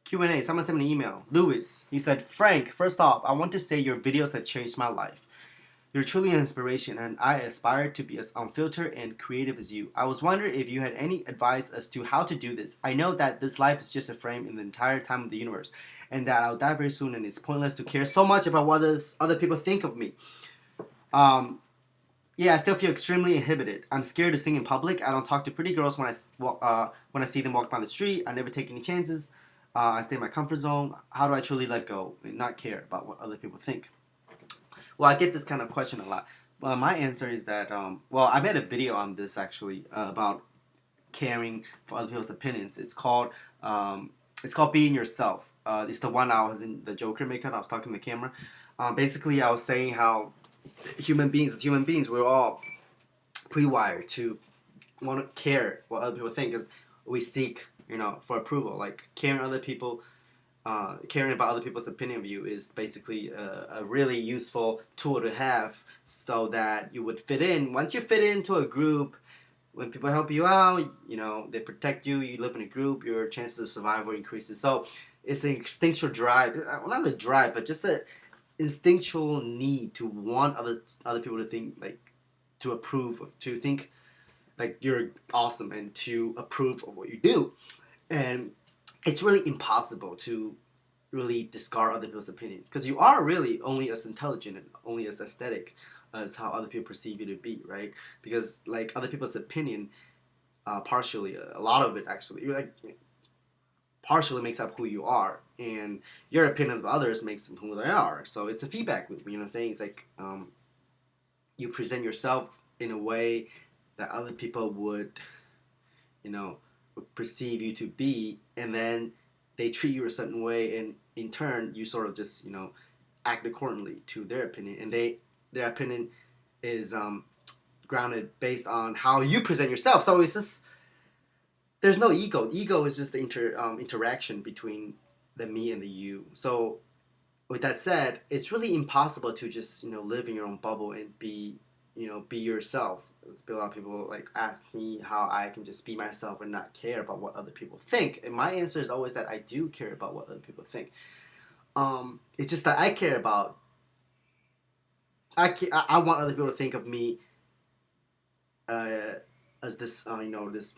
Q&A. Someone sent me an email. Lewis. He said, Frank, first off, I want to say your videos have changed my life. You're truly an inspiration, and I aspire to be as unfiltered and creative as you. I was wondering if you had any advice as to how to do this. I know that this life is just a frame in the entire time of the universe, and that I'll die very soon, and it's pointless to care so much about what other people think of me. Yeah, I still feel extremely inhibited. I'm scared to sing in public. I don't talk to pretty girls when I see them walk down the street. I never take any chances. I stay in my comfort zone. How do I truly let go and not care about what other people think? Well, I get this kind of question a lot. Well, my answer is that, I made a video on this actually about caring for other people's opinions. It's called Being Yourself. It's the one I was in the Joker makeup. I was talking to the camera. Basically, I was saying how as human beings, we're all pre-wired to want to care what other people think, because we seek, for approval. Like caring about other people's opinion of you is basically a really useful tool to have, so that you would fit in. Once you fit into a group, when people help you out, they protect you. You live in a group, your chances of survival increases. So it's an instinctual drive, well, not a drive, but just a instinctual need to want other people to think, like, to approve, to think like you're awesome, and to approve of what you do. And it's really impossible to really discard other people's opinion, because you are really only as intelligent and only as aesthetic as how other people perceive you to be, right? Because like other people's opinion, partially, a lot of it actually, like, partially makes up who you are, and your opinions of others makes them who they are. So it's a feedback loop. You know what I'm saying? It's like you present yourself in a way that other people would perceive you to be, and then they treat you a certain way, and in turn you sort of just act accordingly to their opinion, and their opinion is grounded based on how you present yourself. So it's just, there's no ego. Ego is just the interaction between the me and the you. So with that said, it's really impossible to just live in your own bubble and be yourself. A lot of people like ask me how I can just be myself and not care about what other people think, and my answer is always that I do care about what other people think. It's just that I care about. I want other people to think of me as this this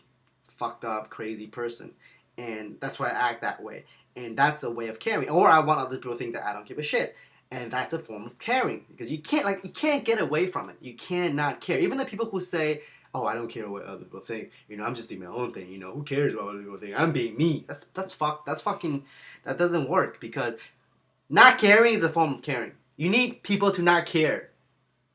fucked up crazy person, and that's why I act that way, and that's a way of caring. Or I want other people to think that I don't give a shit, and that's a form of caring, because you can't get away from it. You cannot care. Even the people who say, oh, I don't care what other people think, I'm just doing my own thing, who cares what other people think, I'm being me. That's fucking, that doesn't work, because not caring is a form of caring. You need people to not care,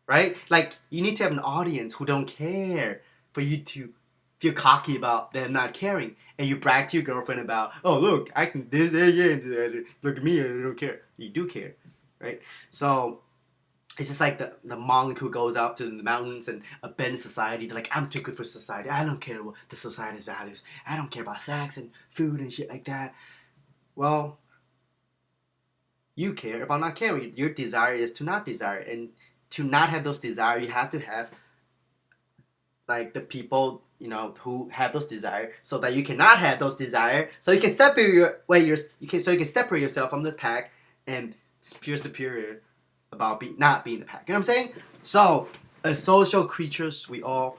right? Like, you need to have an audience who don't care for you to feel cocky about them not caring, and you brag to your girlfriend about, oh, look, I can this, yeah, look at me, I don't care. You do care, right? So it's just like the monk who goes up to the mountains and abandons society. They're like, I'm too good for society. I don't care what the society's values. I don't care about sex and food and shit like that. Well, you care about not caring. Your desire is to not desire, and to not have those desires, you have to have like the people who have those desires, so that you cannot have those desires, so you can separate separate yourself from the pack and feel superior about not being the pack. You know what I'm saying? So as social creatures, we all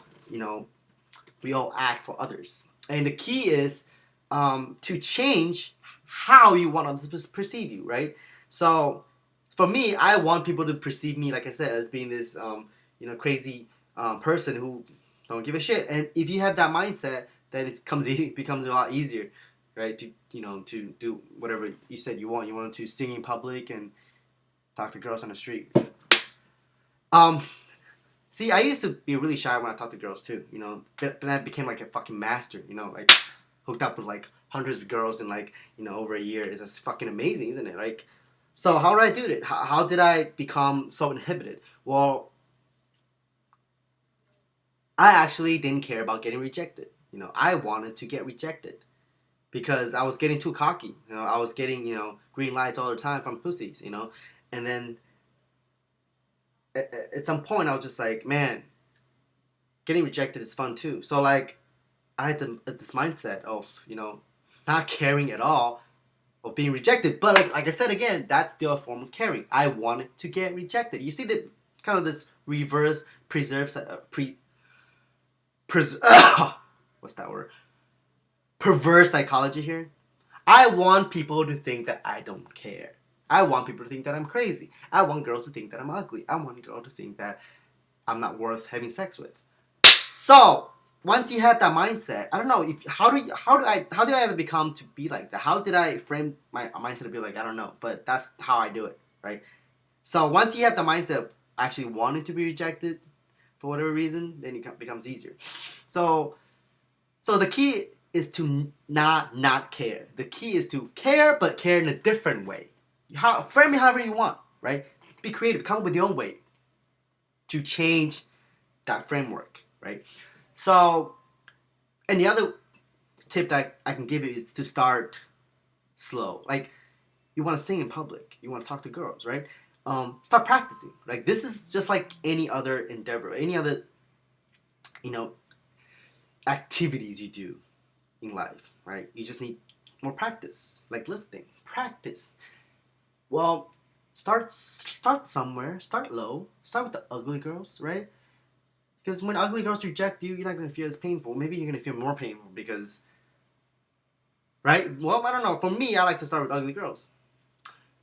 act for others, and the key is to change how you want others to perceive you, right? So for me, I want people to perceive me, like I said, as being this crazy person who don't give a shit. And if you have that mindset, then it becomes a lot easier, right? To do whatever you said you want. You wanted to sing in public and talk to girls on the street. See, I used to be really shy when I talked to girls too. Then I became like a fucking master. Like hooked up with like hundreds of girls in like over a year. It's just fucking amazing, isn't it? Like, so how did I do it? How did I become so inhibited? Well, I actually didn't care about getting rejected. I wanted to get rejected because I was getting too cocky. I was getting, green lights all the time from pussies, And then at some point I was just like, man, getting rejected is fun too. So like I had this mindset of, not caring at all of being rejected. But like I said again, that's still a form of caring. I wanted to get rejected. You see that kind of this reverse preserves what's that word? Perverse psychology here. I want people to think that I don't care. I want people to think that I'm crazy. I want girls to think that I'm ugly. I want girls to think that I'm not worth having sex with. So once you have that mindset, I don't know if how did I ever become to be like that? How did I frame my mindset to be like, I don't know, but that's how I do it, right? So once you have the mindset of actually wanting to be rejected for whatever reason, then it becomes easier. So the key is to not care. The key is to care, but care in a different way. Frame it however you want, right? Be creative. Come up with your own way to change that framework, right? So, and the other tip that I can give you is to start slow. Like, you want to sing in public, you want to talk to girls, right? Start practicing. Like, this is just like any other endeavor, any other, you know, activities you do in life, right? You just need more practice, like lifting. Practice. Well, start somewhere. Start low. Start with the ugly girls, right? Because when ugly girls reject you, you're not gonna feel as painful. Maybe you're gonna feel more painful because, right? Well, I don't know. For me, I like to start with ugly girls.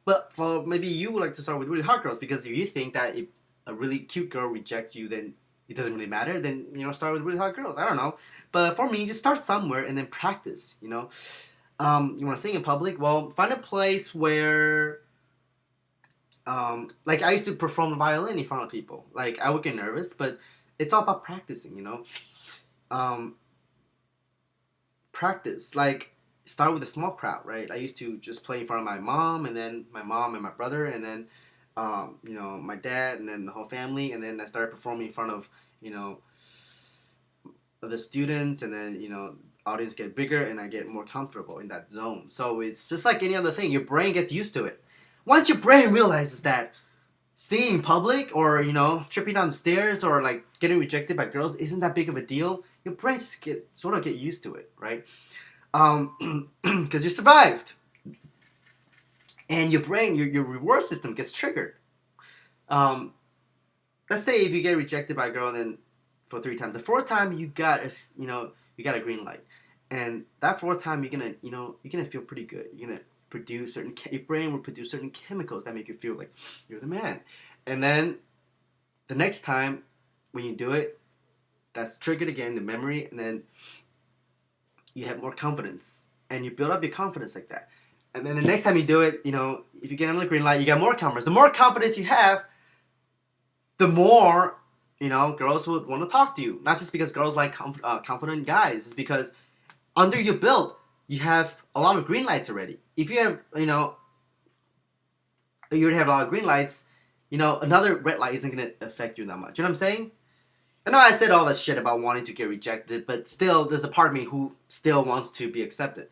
But for maybe you would like to start with really hot girls because if you think that if a really cute girl rejects you, then it doesn't really matter. Then start with really hot girls. I don't know. But for me, just start somewhere and then practice. You want to sing in public? Well, find a place where, like I used to perform the violin in front of people. Like I would get nervous, but it's all about practicing. Um, Practice. Like start with a small crowd, right? I used to just play in front of my mom, and then my mom and my brother, and then my dad, and then the whole family, and then I started performing in front of other students, and then audience get bigger, and I get more comfortable in that zone. So it's just like any other thing. Your brain gets used to it. Once your brain realizes that singing in public or tripping down the stairs or like getting rejected by girls isn't that big of a deal, your brain just get used to it, right? Because you survived, and your brain, your reward system gets triggered. Um, let's say if you get rejected by a girl, then for 3 times, the fourth time you got a green light, and that fourth time you're gonna feel pretty good. You're gonna produce your brain will produce certain chemicals that make you feel like you're the man, and then the next time when you do it, that's triggered again, the memory, and then you have more confidence, and you build up your confidence like that. And then the next time you do it, if you get another green light, you get more confidence. The more confidence you have, the more girls would want to talk to you. Not just because girls like confident guys. It's because under your belt, you have a lot of green lights already. If you have, you already have a lot of green lights, another red light isn't going to affect you that much. You know what I'm saying? I know I said all that shit about wanting to get rejected, but still, there's a part of me who still wants to be accepted.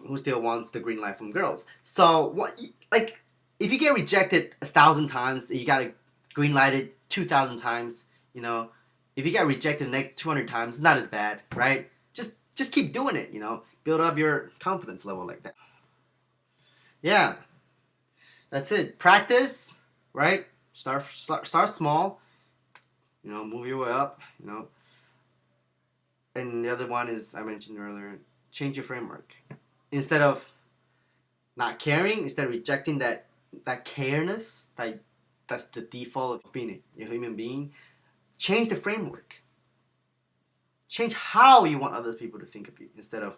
Who still wants the green light from girls. So, if you get rejected 1,000 times, you got green lighted 2,000 times, if you get rejected the next 200 times, it's not as bad, right? Just keep doing it, build up your confidence level like that. Yeah, that's it. Practice, right? Start small, move your way up, And the other one is, I mentioned earlier, change your framework. Instead of not caring, instead of rejecting that careness, that's the default of being a human being, change the framework. Change how you want other people to think of you instead of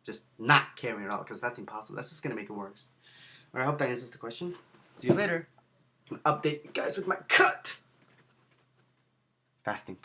just not caring at all, because that's impossible. That's just going to make it worse. All right, I hope that answers the question. See you later. Update you guys with my cut. Fasting.